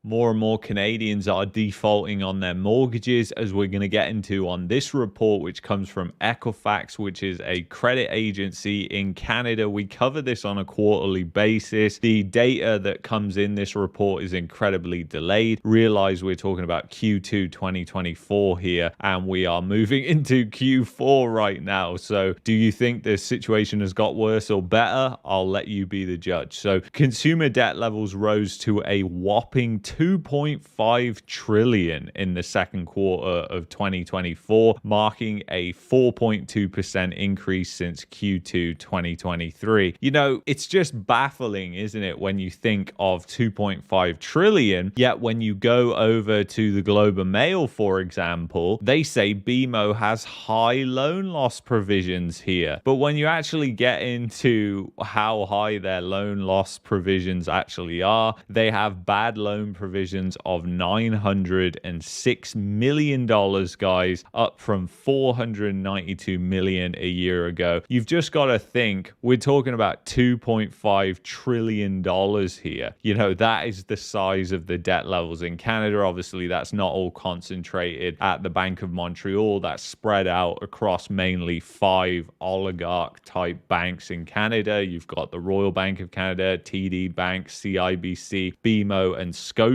More and more Canadians are defaulting on their mortgages, as we're going to get into on this report, which comes from Equifax, which is a credit agency in Canada. We cover this on a quarterly basis. The data that comes in this report is incredibly delayed. Realize we're talking about Q2 2024 here, and we are moving into Q4 right now. So do you think the situation has got worse or better? I'll let you be the judge. So consumer debt levels rose to a whopping 2.5 trillion in the second quarter of 2024, marking a 4.2% increase since Q2 2023. You know, it's just baffling, isn't it, when you think of 2.5 trillion, yet when you go over to the Globe and Mail, for example, they say BMO has high loan loss provisions here. But when you actually get into how high their loan loss provisions actually are, they have bad loan provisions of $906 million, guys, up from $492 million a year ago. You've just got to think, we're talking about $2.5 trillion here. You know, that is the size of the debt levels in Canada. Obviously, that's not all concentrated at the Bank of Montreal. That's spread out across mainly 5 oligarch-type banks in Canada. You've got the Royal Bank of Canada, TD Bank, CIBC, BMO, and Scotiabank.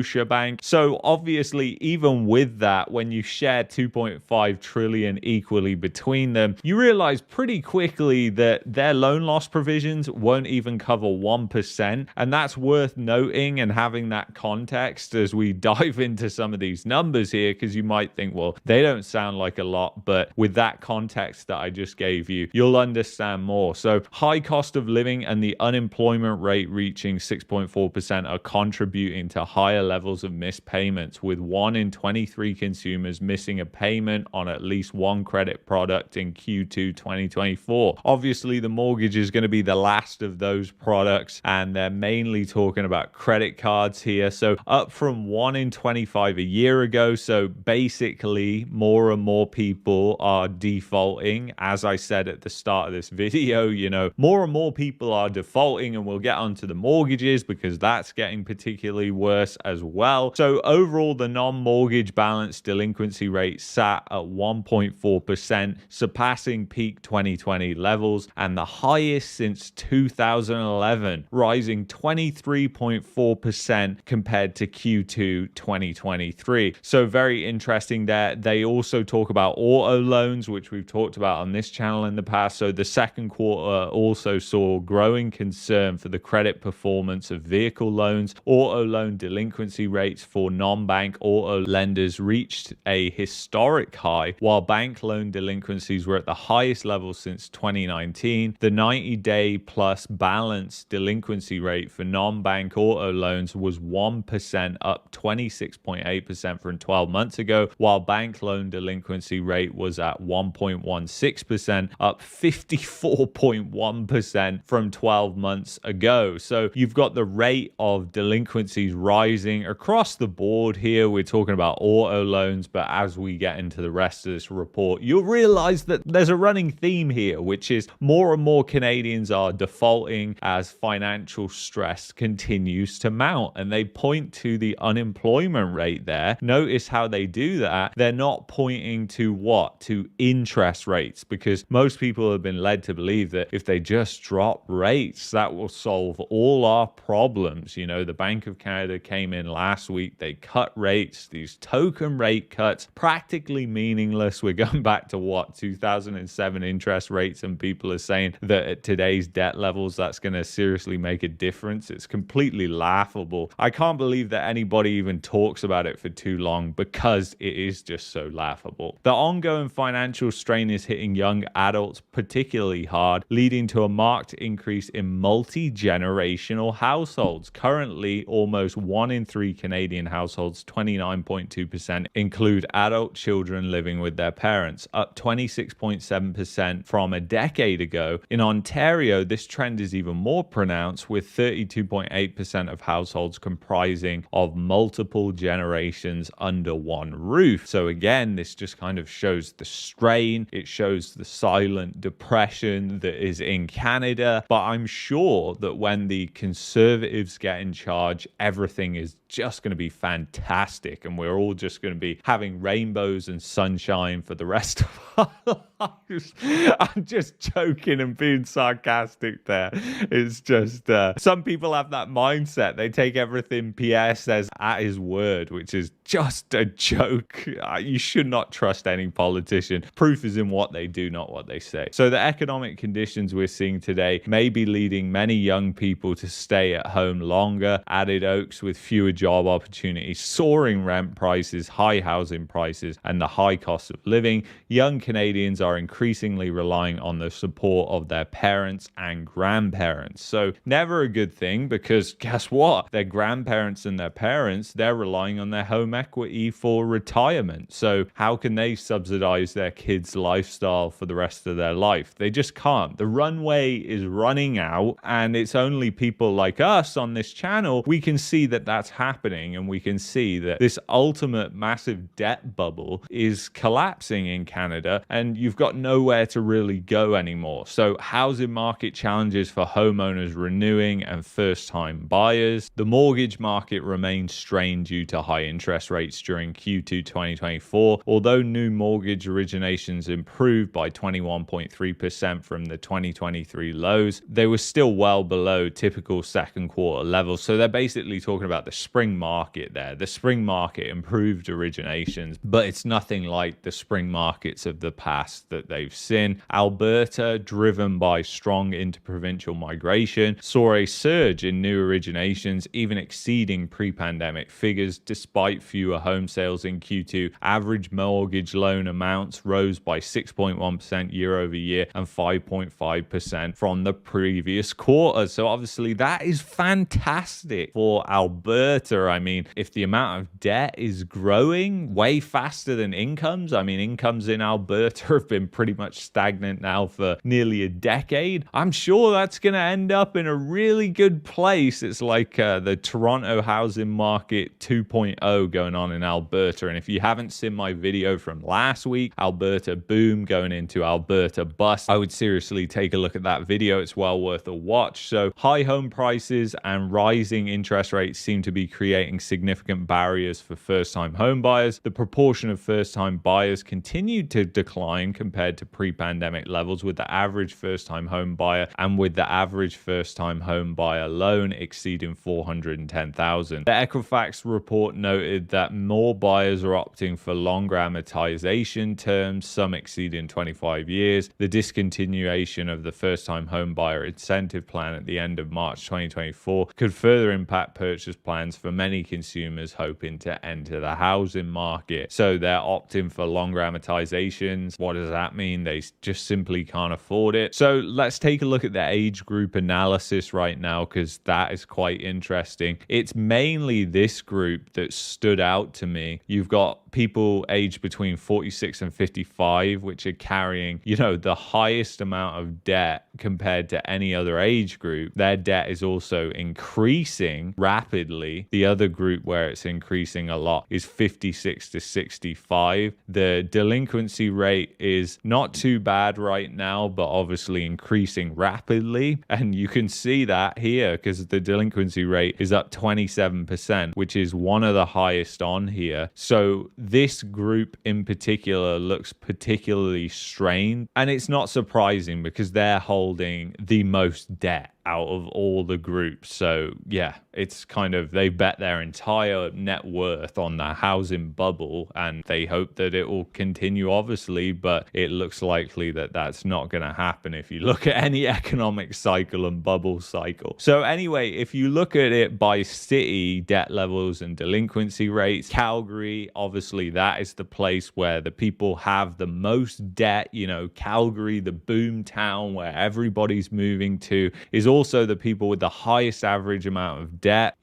So obviously, even with that, when you share 2.5 trillion equally between them, you realize pretty quickly that their loan loss provisions won't even cover 1%. And that's worth noting and having that context as we dive into some of these numbers here, because you might think, well, they don't sound like a lot, but with that context that I just gave you, you'll understand more. So high cost of living and the unemployment rate reaching 6.4% are contributing to higher levels of missed payments, with 1 in 23 consumers missing a payment on at least one credit product in Q2 2024. Obviously, the mortgage is going to be the last of those products, and they're mainly talking about credit cards here. So up from 1 in 25 a year ago. So basically, more and more people are defaulting. As I said at the start of this video, you know, more and more people are defaulting, and we'll get onto the mortgages because that's getting particularly worse as well. So overall, the non-mortgage balance delinquency rate sat at 1.4%, surpassing peak 2020 levels and the highest since 2011, rising 23.4% compared to Q2 2023. So very interesting there. They also talk about auto loans, which we've talked about on this channel in the past. So the second quarter also saw growing concern for the credit performance of vehicle loans. Auto loan delinquency rates for non-bank auto lenders reached a historic high, while bank loan delinquencies were at the highest level since 2019. The 90-day plus balance delinquency rate for non-bank auto loans was 1%, up 26.8% from 12 months ago, while bank loan delinquency rate was at 1.16%, up 54.1% from 12 months ago. So you've got the rate of delinquencies rising across the board here. We're talking about auto loans, but as we get into the rest of this report, you'll realize that there's a running theme here, which is more and more Canadians are defaulting as financial stress continues to mount. And they point to the unemployment rate there. Notice how they do that. They're not pointing to what? To interest rates, because most people have been led to believe that if they just drop rates, that will solve all our problems. You know, the Bank of Canada came in last week, they cut rates, these token rate cuts, practically meaningless. We're going back to what, 2007 interest rates, and people are saying that at today's debt levels, that's going to seriously make a difference. It's completely laughable. I can't believe that anybody even talks about it for too long, because it is just so laughable. The ongoing financial strain is hitting young adults particularly hard, leading to a marked increase in multi-generational households. Currently, almost 1 in 3 Canadian households, 29.2%, include adult children living with their parents, up 26.7% from a decade ago. In Ontario, this trend is even more pronounced, with 32.8% of households comprising of multiple generations under one roof. So again, this just kind of shows the strain. It shows the silent depression that is in Canada. But I'm sure that when the Conservatives get in charge, everything is just going to be fantastic, and we're all just going to be having rainbows and sunshine for the rest of our lives. I'm just joking and being sarcastic there. It's just some people have that mindset. They take everything Pierre says at his word, which is just a joke. You should not trust any politician. Proof is in what they do, not what they say. So the economic conditions we're seeing today may be leading many young people to stay at home longer. Added Oaks with fewer job opportunities, soaring rent prices, high housing prices, and the high cost of living. Young Canadians are increasingly relying on the support of their parents and grandparents. So never a good thing, because guess what? Their grandparents and their parents, they're relying on their home equity for retirement. So how can they subsidize their kids' lifestyle for the rest of their life? They just can't. The runway is running out, and it's only people like us on this channel, we can see that that's happening, and we can see that this ultimate massive debt bubble is collapsing in Canada, and you've got nowhere to really go anymore. So housing market challenges for homeowners renewing and first-time buyers. The mortgage market remains strained due to high interest rates during Q2 2024. Although new mortgage originations improved by 21.3% from the 2023 lows, they were still well below typical second quarter levels. So they're basically talking about the spring market there. The spring market improved originations, but it's nothing like the spring markets of the past that they've seen. Alberta, driven by strong interprovincial migration, saw a surge in new originations, even exceeding pre-pandemic figures despite fewer home sales in Q2. Average mortgage loan amounts rose by 6.1% year over year and 5.5% from the previous quarter. So obviously that is fantastic for Alberta. I mean, if the amount of debt is growing way faster than incomes, I mean, incomes in Alberta have been pretty much stagnant now for nearly a decade. I'm sure that's going to end up in a really good place. It's like the Toronto housing market 2.0 going on in Alberta. And if you haven't seen my video from last week, Alberta boom going into Alberta bust, I would seriously take a look at that video. It's well worth a watch. So high home prices and rising interest rates seem to be creating significant barriers for first-time home buyers. The proportion of first-time buyers continued to decline compared to pre-pandemic levels, with the average first-time home buyer and with the average first-time home buyer loan exceeding $410,000. The Equifax report noted that more buyers are opting for longer amortization terms, some exceeding 25 years. The discontinuation of the first-time home buyer incentive plan at the end of March 2024 could further impact purchase plans for many consumers hoping to enter the housing market. So they're opting for longer amortizations. What does that mean? They just simply can't afford it. So let's take a look at the age group analysis right now, because that is quite interesting. It's mainly this group that stood out to me. You've got people aged between 46 and 55, which are carrying, the highest amount of debt compared to any other age group. Their debt is also increasing rapidly. The other group where it's increasing a lot is 56 to 65. The delinquency rate is not too bad right now, but obviously increasing rapidly. And you can see that here because the delinquency rate is up 27%, which is one of the highest on here. So this group in particular looks particularly strained, and it's not surprising because they're holding the most debt out of all the groups. So yeah, it's kind of, they bet their entire net worth on the housing bubble, and they hope that it will continue, obviously, but it looks likely that that's not going to happen if you look at any economic cycle and bubble cycle. So anyway, if you look at it by city, debt levels and delinquency rates, Calgary, obviously that is the place where the people have the most debt. Calgary, the boom town where everybody's moving to, is also the people with the highest average amount of debt.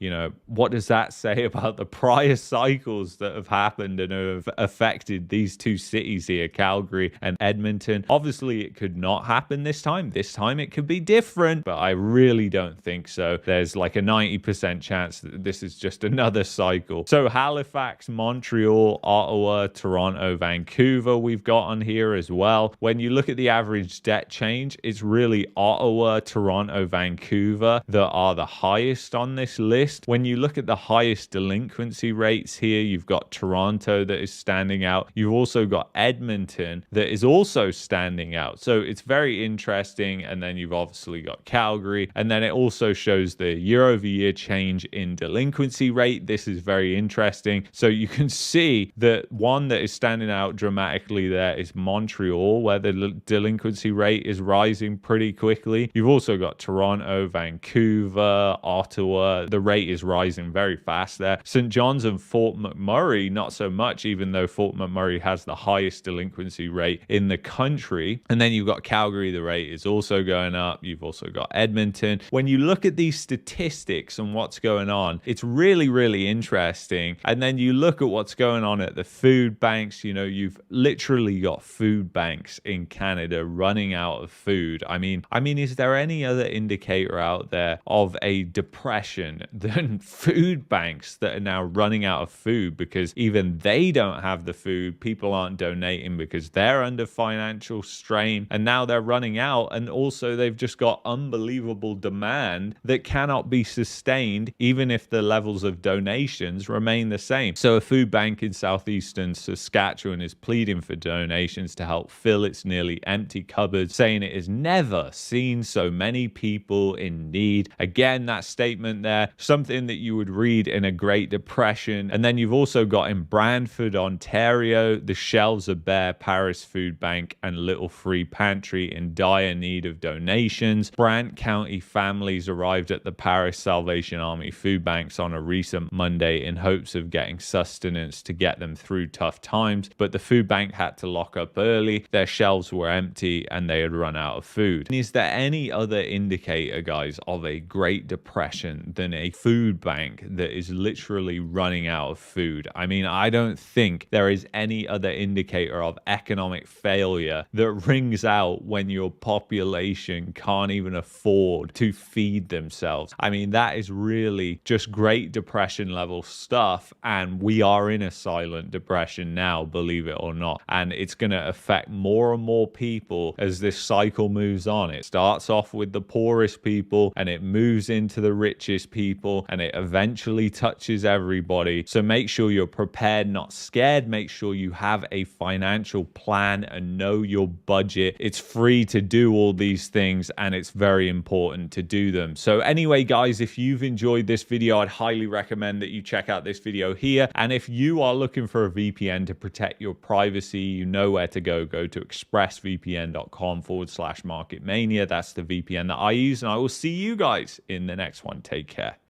What does that say about the prior cycles that have happened and have affected these two cities here, Calgary and Edmonton? Obviously, it could not happen this time. This time it could be different, but I really don't think so. There's like a 90% chance that this is just another cycle. So Halifax, Montreal, Ottawa, Toronto, Vancouver, we've got on here as well. When you look at the average debt change, it's really Ottawa, Toronto, Vancouver, Vancouver that are the highest on this list. When you look at the highest delinquency rates here, you've got Toronto that is standing out. You've also got Edmonton that is also standing out. So it's very interesting. And then you've obviously got Calgary. And then it also shows the year-over-year change in delinquency rate. This is very interesting. So you can see that one that is standing out dramatically there is Montreal, where the delinquency rate is rising pretty quickly. You've also got Toronto, Vancouver, Ottawa. The rate is rising very fast there. St. John's and Fort McMurray, not so much, even though Fort McMurray has the highest delinquency rate in the country. And then you've got Calgary, the rate is also going up. You've also got Edmonton. When you look at these statistics and what's going on, it's really, really interesting. And then you look at what's going on at the food banks. You know, you've literally got food banks in Canada running out of food. I mean, is there any other indicator out there of a depression than food banks that are now running out of food? Because even they don't have the food. People aren't donating because they're under financial strain, and now they're running out. And also they've just got unbelievable demand that cannot be sustained even if the levels of donations remain the same. So a food bank in southeastern Saskatchewan is pleading for donations to help fill its nearly empty cupboards, saying it has never seen so many people in need. Again, that statement there, something that you would read in a Great Depression. And then you've also got in Brantford, Ontario, the shelves are bare. Paris Food Bank and Little Free Pantry in dire need of donations. Brant County families arrived at the Paris Salvation Army food banks on a recent Monday in hopes of getting sustenance to get them through tough times, but the food bank had to lock up early. Their shelves were empty and they had run out of food. Is there any other indicator, guys, of a Great Depression than a food bank that is literally running out of food? I mean, I don't think there is any other indicator of economic failure that rings out when your population can't even afford to feed themselves. I mean, that is really just Great Depression level stuff, and we are in a silent depression now, believe it or not, and it's going to affect more and more people as this cycle moves on. It starts off with the poorest people and it moves into the richest people, and it eventually touches everybody. So make sure you're prepared, not scared. Make sure you have a financial plan and know your budget. It's free to do all these things, and it's very important to do them. So anyway, guys, if you've enjoyed this video, I'd highly recommend that you check out this video here. And if you are looking for a VPN to protect your privacy, you know where to go. Go to expressvpn.com/marketmania. That's the VPN that I use, and I will see you guys in the next one. Take care.